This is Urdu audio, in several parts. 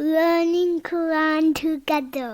learning Quran together.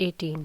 18।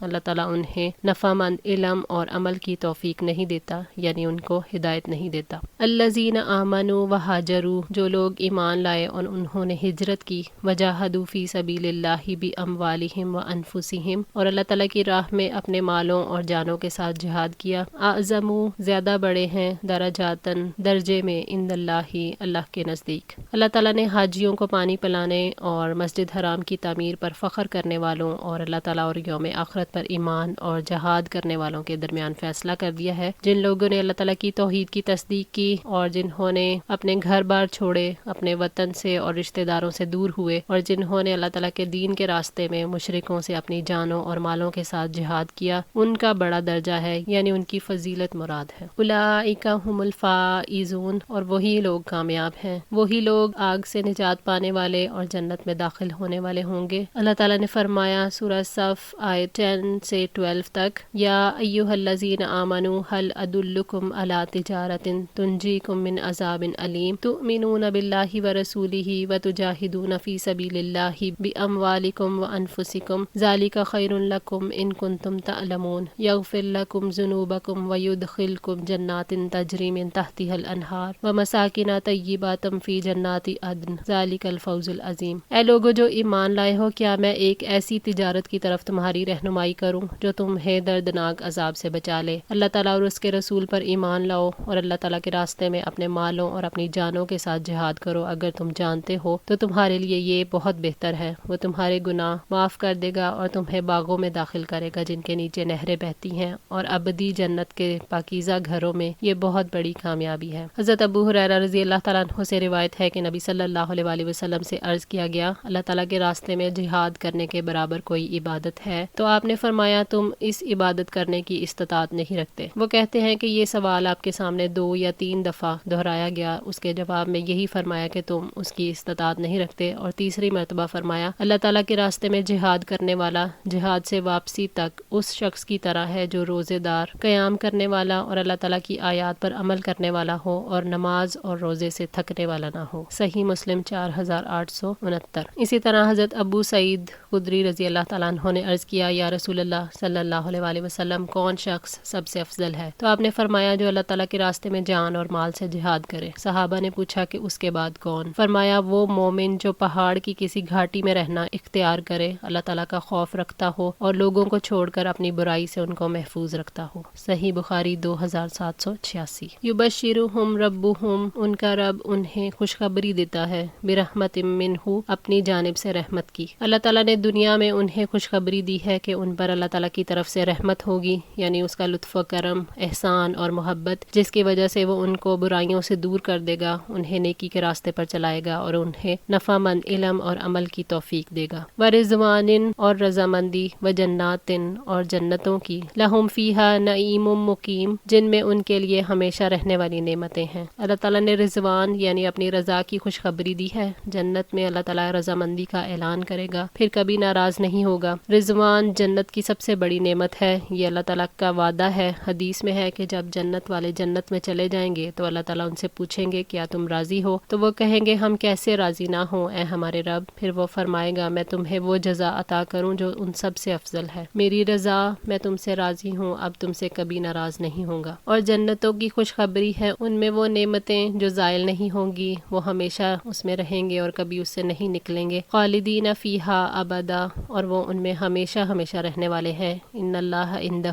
اللہ تعالیٰ انہیں نفع مند علم اور عمل کی توفیق نہیں دیتا، یعنی ان کو ہدایت نہیں دیتا۔ الذین آمنوا وہاجروا، جو لوگ ایمان لائے اور انہوں نے ہجرت کی، وجاہدوا فی سبیل اللہ باموالہم وانفسہم، اور اللہ تعالیٰ کی راہ میں اپنے مالوں اور جانوں کے ساتھ جہاد کیا، اعظم، زیادہ بڑے ہیں، درجاتن، درجے میں، عند اللہ، اللہ کے نزدیک۔ اللہ تعالیٰ نے حاجیوں کو پانی پلانے اور مسجد حرام کی تعمیر پر فخر کرنے والوں اور اللہ تعالیٰ اور یوم آخرت پر ایمان اور جہاد کرنے والوں کے درمیان فیصلہ کر دیا ہے۔ جن لوگوں نے اللہ تعالیٰ کی توحید کی تصدیق کی اور جنہوں نے اپنے گھر بار چھوڑے، اپنے وطن سے اور رشتہ داروں سے دور ہوئے، اور جنہوں نے اللہ تعالیٰ کے دین کے راستے میں مشرکوں سے اپنی جانوں اور مالوں کے ساتھ جہاد کیا، ان کا بڑا درجہ ہے، یعنی ان کی فضیلت مراد ہے۔ اولئک ھم الفائزون، اور وہی لوگ کامیاب ہیں، وہی لوگ آگ سے نجات پانے والے اور جنت میں داخل ہونے والے ہوں گے۔ اللہ تعالیٰ نے فرمایا سورہ صف آیت 10 سے 12 تک، یا ایھا الذین آمنوا ھل ادلکم علی تجارۃ تنجیکم من عذاب علیم تؤمنون باللہ ورسولہ وتجاہدون فی سبیل اللہ باموالکم وانفسکم ذلک خیر لکم ان کنتم تعلمون یغفر لکم ذنوبکم ویدخلکم جنات تجری من تحتها الانہار ومساکن طیبات فی جنات عدن ذلک الفوز العظیم۔ اے لوگو جو ایمان لائے ہو، کیا میں ایک ایسی تجارت کی طرف تمہاری رہنمائی کروں جو تمہیں دردناک عذاب سے بچا لے؟ اللہ تعالیٰ اور اس کے رسول پر ایمان لاؤ اور اللہ تعالیٰ کے راستے میں اپنے مالوں اور اپنی جانوں کے ساتھ جہاد کرو، اگر تم جانتے ہو تو تمہارے لیے یہ بہت بہتر ہے، وہ تمہارے گناہ معاف کر دے گا اور تمہیں باغوں میں داخل کرے گا جن کے نیچے نہریں بہتی ہیں، اور ابدی جنت کے پاکیزہ گھروں میں۔ یہ بہت بڑی کامیابی ہے۔ حضرت ابو ہریرہ رضی اللہ تعالیٰ عنہ سے روایت ہے کہ نبی صلی اللہ علیہ وآلہ وسلم سے عرض کیا گیا، اللہ تعالیٰ کے راستے میں جہاد کرنے کے برابر کوئی عبادت ہے؟ تو آپ نے فرمایا، تم اس عبادت کرنے کی استطاعت نہیں رکھتے۔ وہ کہتے ہیں کہ یہ سوال آپ کے سامنے 2 یا 3 دفعہ دہرایا گیا، اس کے جواب میں یہی فرمایا کہ تم اس کی استطاعت نہیں رکھتے، اور تیسری مرتبہ فرمایا، اللہ تعالیٰ کے راستے میں جہاد کرنے والا جہاد سے واپسی تک اس شخص کی طرح ہے جو روزے دار، قیام کرنے والا اور اللہ تعالیٰ کی آیات پر عمل کرنے والا ہو اور نماز اور روزے سے تھکنے والا نہ ہو۔ صحیح مسلم 4869۔ اسی طرح حضرت ابو سعید خدری رضی اللہ تعالیٰ عنہ نے عرض کیا، یا رسول اللہ صلی اللہ علیہ وآلہ وسلم، کون شخص سب سے افضل ہے؟ تو آپ نے فرمایا، جو اللہ تعالیٰ کے راستے میں جان اور مال سے جہاد کرے۔ صحابہ نے پوچھا کہ اس کے بعد کون؟ فرمایا، وہ مومن جو پہاڑ کی کسی گھاٹی میں رہنا اختیار کرے، اللہ تعالیٰ کا خوف رکھتا ہو اور لوگوں کو چھوڑ کر اپنی برائی سے ان کو محفوظ رکھتا ہو۔ صحیح بخاری 2786۔ یبشرہم ربہم، ان کا رب انہیں خوشخبری دیتا ہے، برحمت منہ، اپنی جانب سے رحمت کی۔ اللہ تعالیٰ نے دنیا میں انہیں خوشخبری دی ہے کہ ان پر اللہ تعالیٰ کی طرف سے رحمت ہوگی، یعنی اس کا لطف و کرم، احسان اور محبت، جس کی وجہ سے وہ ان کو برائیوں سے دور کر دے گا، انہیں نیکی کے راستے پر چلائے گا اور انہیں نفع مند علم اور عمل کی توفیق دے گا۔ ورضوان، اور رضامندی، وجنات، اور جنتوں کی، لہم فیہا نعیم مقیم، جن میں ان کے لیے ہمیشہ رہنے والی نعمتیں ہیں۔ اللہ تعالیٰ نے رضوان یعنی اپنی رضا کی خوشخبری دی ہے۔ جنت میں اللہ تعالیٰ رضامندی کا اعلان کرے گا، پھر کبھی ناراض نہیں ہوگا۔ رضوان جنت کی سب سے بڑی نعمت ہے، یہ اللہ تعالیٰ کا وعدہ ہے۔ حدیث میں ہے کہ جب جنت والے جنت میں چلے جائیں گے تو اللہ تعالیٰ ان سے پوچھیں گے، کیا تم راضی ہو؟ تو وہ کہیں گے، ہم کیسے راضی نہ ہوں اے ہمارے رب۔ پھر وہ فرمائے گا، میں تمہیں وہ جزا عطا کروں جو ان سب سے افضل ہے، میری رضا، میں تم سے راضی ہوں، اب تم سے کبھی ناراض نہیں ہوں گا۔ اور جنتوں کی خوشخبری ہے، ان میں وہ نعمتیں جو زائل نہیں ہوں گی، وہ ہمیشہ اس میں رہیں گے اور کبھی اس سے نہیں نکلیں گے۔ خالدین فیہا ابدا، اور وہ ان میں ہمیشہ ہمیشہ رہنے والے ہیں۔ ان اللہ عندہ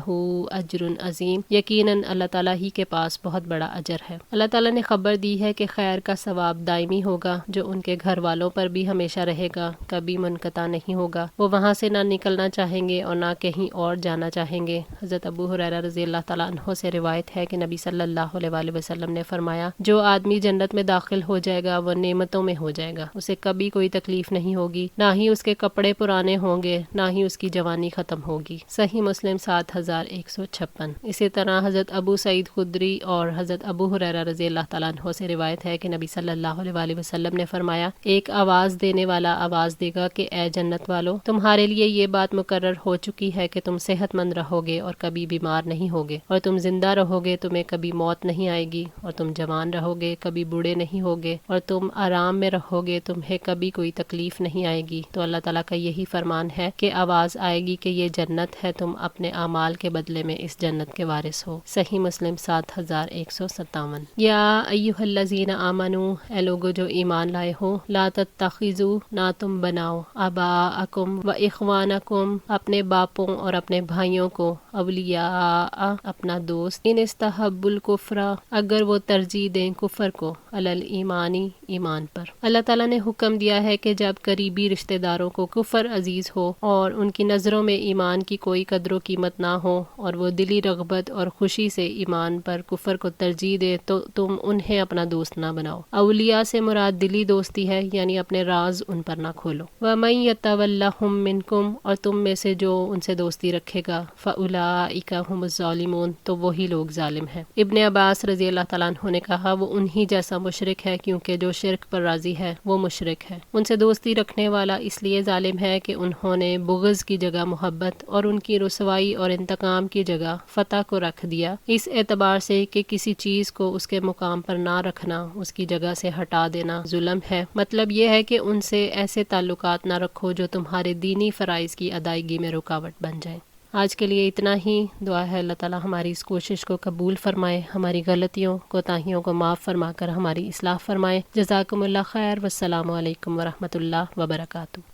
اجر عظیم، یقیناً اللہ تعالیٰ ہی کے پاس بہت بڑا اجر ہے۔ اللہ تعالیٰ نے خبر دی ہے کہ خیر کا ثواب دائمی ہوگا، جو ان کے گھر والوں پر بھی ہمیشہ رہے گا، کبھی منقطع نہیں ہوگا۔ وہ وہاں سے نہ نکلنا چاہیں گے اور نہ کہیں اور جانا چاہیں گے۔ حضرت ابو ہریرہ رضی اللہ تعالیٰ عنہ سے روایت ہے کہ نبی صلی اللہ علیہ وآلہ وسلم نے فرمایا، جو آدمی جنت میں داخل ہو جائے گا وہ نعمتوں میں ہو جائے گا، اسے کبھی کوئی تکلیف نہیں ہوگی، نہ ہی اس کے کپڑے پرانے ہوں گے، نہ ہی اس کی جوانی ختم ہوگی۔ صحیح مسلم 7156۔ اسی طرح حضرت ابو سعید خدری اور حضرت ابو ہریرہ رضی اللہ تعالیٰ عنہ سے روایت ہے کہ نبی صلی اللہ علیہ وآلہ وسلم نے فرمایا، ایک آواز دینے والا آواز دے گا کہ اے جنت والو، تمہارے لیے یہ بات مقرر ہو چکی ہے کہ تم صحت مند رہو گے اور کبھی بیمار نہیں ہوگے، اور تم زندہ رہو گے، تمہیں کبھی موت نہیں آئے گی، اور تم جوان رہو گے، کبھی بوڑھے نہیں ہوگے، اور تم آرام میں رہو گے، تمہیں کبھی کوئی تکلیف نہیں آئے گی۔ تو اللہ تعالیٰ کا یہی فرمان ہے کہ آواز آئے گی کہ یہ جنت ہے، تم اپنے اعمال کے بدلے میں اس جنت کے وارث ہو۔ صحیح مسلم 7157۔ یا ایھا الذین آمنو، اے لوگو جو ایمان لائے ہو، لا تتخذوا، نہ تم بناؤ، آباءکم و اخوانکم، اپنے باپوں اور اپنے بھائیوں کو، اولیاء، اپنا دوست، ان استحبوا الکفر، اگر وہ ترجیح دیں کفر کو، علی الایمانی، ایمان پر۔ اللہ تعالیٰ نے حکم دیا ہے کہ جب قریبی رشتہ داروں کو کفر عزیز ہو اور ان کی نظروں میں ایمان کی کوئی قدر و قیمت نہ ہو اور وہ دلی رغبت اور خوشی سے ایمان پر کفر کو ترجیح دے تو تم انہیں اپنا دوست نہ بناؤ۔ اولیاء سے مراد دلی دوستی ہے، یعنی اپنے راز ان پر نہ کھولو۔ وَمَن يَتَوَلَّهُم مِّنكُمْ، اور تم میں سے جو ان سے دوستی رکھے گا، فَأُولَٰئِكَ هُمُ الظَّالِمُونَ، تو وہی لوگ ظالم ہیں۔ ابن عباس رضی اللہ تعالیٰ عنہ نے کہا وہ انہی جیسا مشرک ہے، کیونکہ جو شرک پر راضی ہے وہ مشرک ہے۔ ان سے دوستی رکھنے والا اس لیے ظالم ہے کہ انہوں نے بغض کی جگہ محبت اور ان کی رسوائی اور انتقام کی جگہ فتح کو رکھ دیا، اس اعتبار سے کہ کسی چیز کو اس کے مقام پر نہ رکھنا، اس کی جگہ سے ہٹا دینا ظلم ہے۔ مطلب یہ ہے کہ ان سے ایسے تعلقات نہ رکھو جو تمہارے دینی فرائض کی ادائیگی میں رکاوٹ بن جائیں۔ آج کے لیے اتنا ہی۔ دعا ہے اللہ تعالیٰ ہماری اس کوشش کو قبول فرمائے، ہماری غلطیوں کوتاہیوں کو معاف فرما کر ہماری اصلاح فرمائے۔ جزاکم اللہ خیر، والسلام علیکم ورحمۃ اللہ وبرکاتہ۔